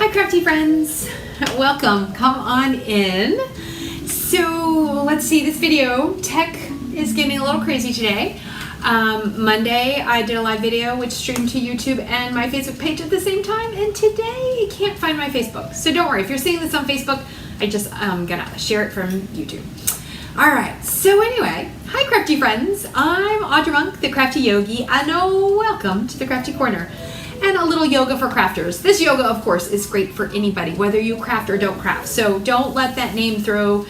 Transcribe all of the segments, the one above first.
Hi crafty friends, welcome, come on in. So let's see, this video, tech is getting a little crazy today. Monday I did a live video which streamed to YouTube and my Facebook page at the same time, and today I can't find my Facebook. So don't worry, if you're seeing this on Facebook, I just gonna share it from YouTube. Alright, so anyway, hi crafty friends, I'm Audra Monk, the Crafty Yogi, and welcome to the Crafty Corner. And a little yoga for crafters. This yoga, of course, is great for anybody, whether you craft or don't craft. So don't let that name throw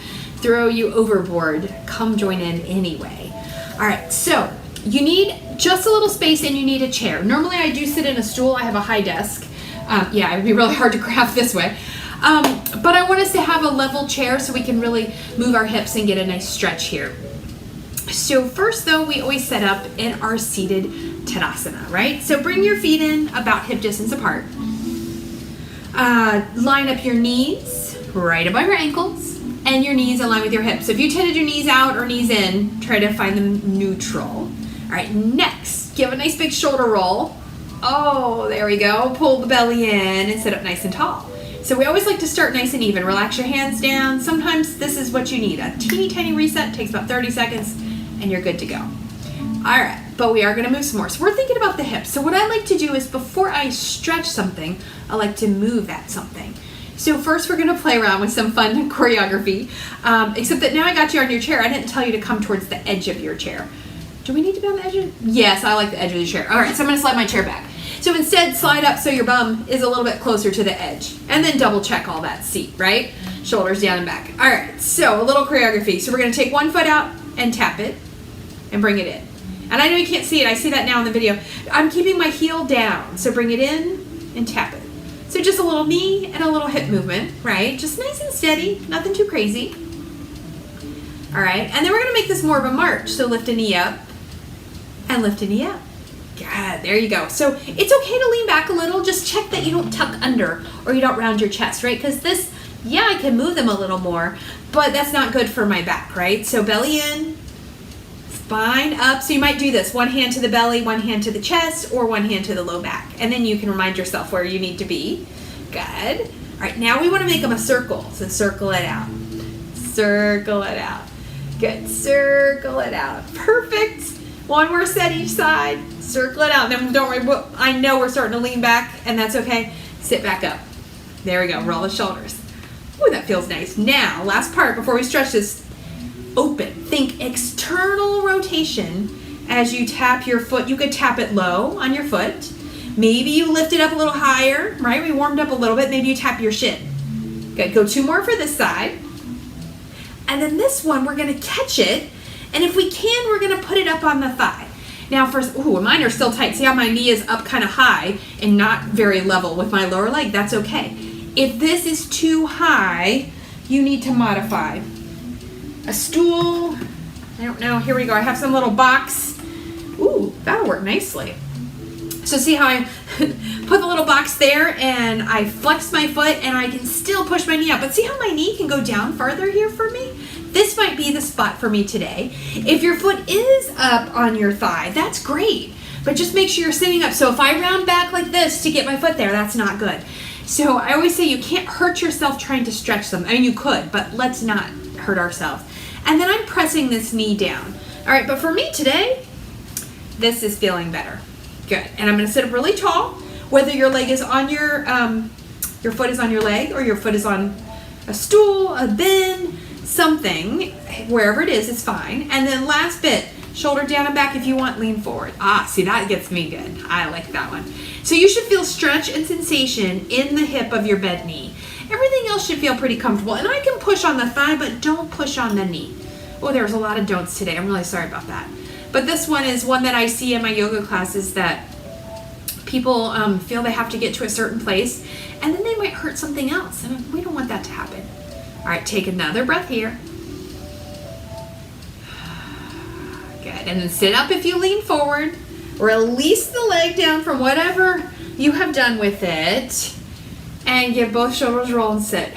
you overboard. Come join in anyway. All right, so you need just a little space and you need a chair. Normally I do sit in a stool. I have a high desk. Yeah, it would be really hard to craft this way. But I want us to have a level chair so we can really move our hips and get a nice stretch here. So first though, we always set up in our seated Tadasana, right? So bring your feet in about hip distance apart. Line up your knees right above your ankles and your knees in line with your hips. So if you tended your knees out or knees in, try to find them neutral. All right, next, give a nice big shoulder roll. Oh, there we go. Pull the belly in and sit up nice and tall. So we always like to start nice and even. Relax your hands down. Sometimes this is what you need. A teeny tiny reset, takes about 30 seconds, and you're good to go. All right, but we are gonna move some more. So we're thinking about the hips. So what I like to do is before I stretch something, I like to move that something. So first we're gonna play around with some fun choreography, except that now I got you on your chair. I didn't tell you to come towards the edge of your chair. Do we need to be on the edge of? Yes, I like the edge of the chair. All right, so I'm gonna slide my chair back. So instead, slide up so your bum is a little bit closer to the edge. And then double check all that seat, right? Shoulders down and back. All right, so a little choreography. So we're gonna take one foot out and tap it and bring it in. And I know you can't see it, I see that now in the video. I'm keeping my heel down, so bring it in and tap it. So just a little knee and a little hip movement, right? Just nice and steady, nothing too crazy. All right, and then we're gonna make this more of a march. So lift a knee up and lift a knee up. Good, there you go. So it's okay to lean back a little, just check that you don't tuck under or you don't round your chest, right? Because this, yeah, I can move them a little more, but that's not good for my back, right? So belly in, spine up. So you might do this, one hand to the belly, one hand to the chest, or one hand to the low back. And then you can remind yourself where you need to be. Good. All right, now we want to make them a circle. So circle it out. Circle it out. Good. Circle it out. Perfect. One more set each side. Circle it out. Then don't worry, I know we're starting to lean back, and that's okay. Sit back up. There we go. Roll the shoulders. Ooh, that feels nice. Now, last part before we stretch this. Open. Think external rotation as you tap your foot. You could tap it low on your foot. Maybe you lift it up a little higher, right? We warmed up a little bit. Maybe you tap your shin. Good. Go two more for this side. And then this one, we're going to catch it. And if we can, we're going to put it up on the thigh. Now first, ooh, mine are still tight. See how my knee is up kind of high and not very level with my lower leg? That's okay. If this is too high, you need to modify. A stool, I don't know, here we go. I have some little box. Ooh, that'll work nicely. So see how I put the little box there and I flex my foot and I can still push my knee up. But see how my knee can go down farther here for me? This might be the spot for me today. If your foot is up on your thigh, that's great. But just make sure you're sitting up. So if I round back like this to get my foot there, that's not good. So I always say you can't hurt yourself trying to stretch them. I mean, you could, but let's not hurt ourselves. And then I'm pressing this knee down. All right, but for me today, this is feeling better. Good. And I'm going to sit up really tall, whether your leg is on your foot is on your leg or your foot is on a stool, a bin, something, wherever it is fine. And then last bit, shoulder down and back if you want, lean forward. Ah, see, that gets me good. I like that one. So you should feel stretch and sensation in the hip of your bent knee. Everything else should feel pretty comfortable. And I can push on the thigh, but don't push on the knee. Oh, there's a lot of don'ts today. I'm really sorry about that. But this one is one that I see in my yoga classes that people feel they have to get to a certain place, and then they might hurt something else. And we don't want that to happen. All right, take another breath here. Good. And then sit up if you lean forward. Release the leg down from whatever you have done with it. And give both shoulders roll and sit.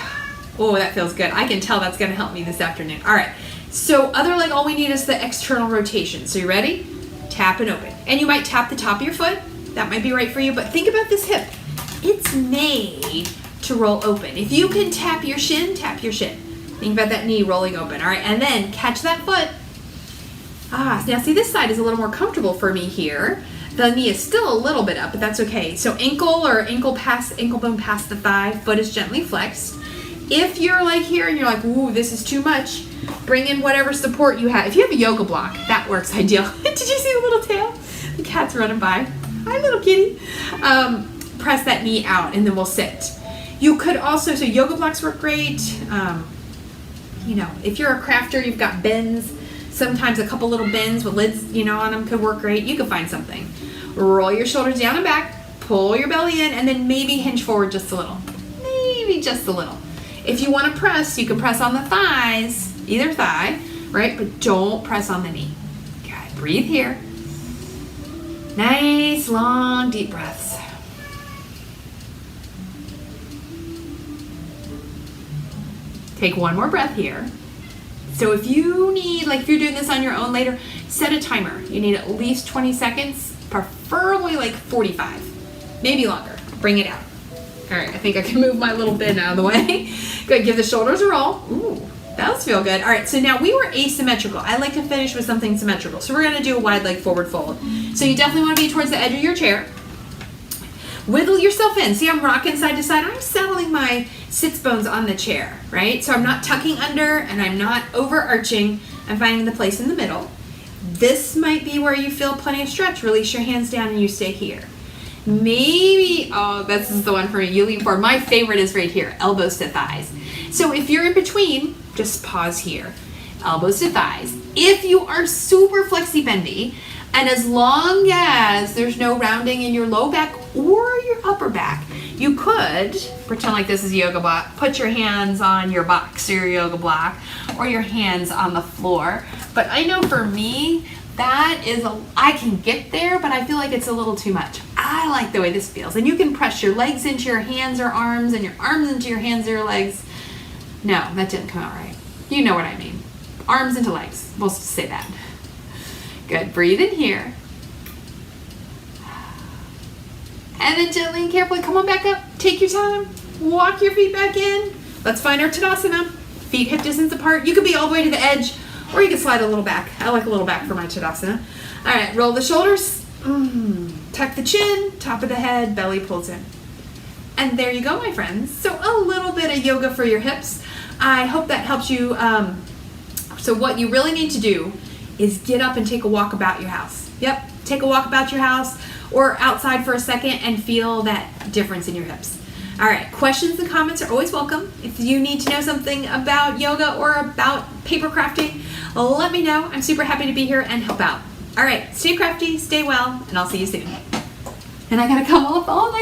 Oh, that feels good. I can tell that's going to help me this afternoon. All right. So other leg, all we need is the external rotation. So you ready? Tap and open. And you might tap the top of your foot. That might be right for you. But think about this hip. It's made to roll open. If you can tap your shin, tap your shin. Think about that knee rolling open. All right, and then catch that foot. Now see, this side is a little more comfortable for me here. The knee is still a little bit up, but that's okay. So ankle bone past the thigh, foot is gently flexed. If you're like here and you're like, ooh, this is too much, bring in whatever support you have. If you have a yoga block, that works ideal. Did you see the little tail? The cat's running by. Hi, little kitty. Press that knee out and then we'll sit. You could also, so yoga blocks work great. You know, if you're a crafter, you've got bins. Sometimes a couple little bins with lids, you know, on them could work great. You could find something. Roll your shoulders down and back, pull your belly in, and then maybe hinge forward just a little. Maybe just a little. If you want to press, you can press on the thighs, either thigh, right? But don't press on the knee. Okay, breathe here. Nice, long, deep breaths. Take one more breath here. So if you need, like if you're doing this on your own later, set a timer. You need at least 20 seconds, preferably like 45, maybe longer. Bring it out. All right, I think I can move my little bin out of the way. Good, give the shoulders a roll. Ooh, that does feel good. All right, so now we were asymmetrical. I like to finish with something symmetrical. So we're gonna do a wide leg forward fold. So you definitely wanna be towards the edge of your chair. Wiggle yourself in. See, I'm rocking side to side. I'm settling my sits bones on the chair, right? So I'm not tucking under and I'm not overarching. I'm finding the place in the middle. This might be where you feel plenty of stretch. Release your hands down and you stay here. Maybe, oh, this is the one for me. You lean forward. My favorite is right here, elbows to thighs. So if you're in between, just pause here. Elbows to thighs. If you are super flexy bendy, and as long as there's no rounding in your low back or your upper back, you could pretend like this is a yoga block. Put your hands on your box or your yoga block, or your hands on the floor. But I know for me, that is I can get there, but I feel like it's a little too much. I like the way this feels. And you can press your legs into your hands or arms and your arms into your hands or your legs. No, that didn't come out right. You know what I mean. Arms into legs. We'll say that. Good. Breathe in here. And then gently and carefully come on back up. Take your time. Walk your feet back in. Let's find our Tadasana. Feet hip distance apart. You could be all the way to the edge, or you can slide a little back. I like a little back for my Tadasana. All right, roll the shoulders. Tuck the chin, top of the head, belly pulls in. And there you go, my friends. So a little bit of yoga for your hips. I hope that helps you. So what you really need to do is get up and take a walk about your house. Yep, take a walk about your house or outside for a second and feel that difference in your hips. All right, questions and comments are always welcome. If you need to know something about yoga or about paper crafting, let me know. I'm super happy to be here and help out. All right, stay crafty, stay well, and I'll see you soon. And I gotta come all nice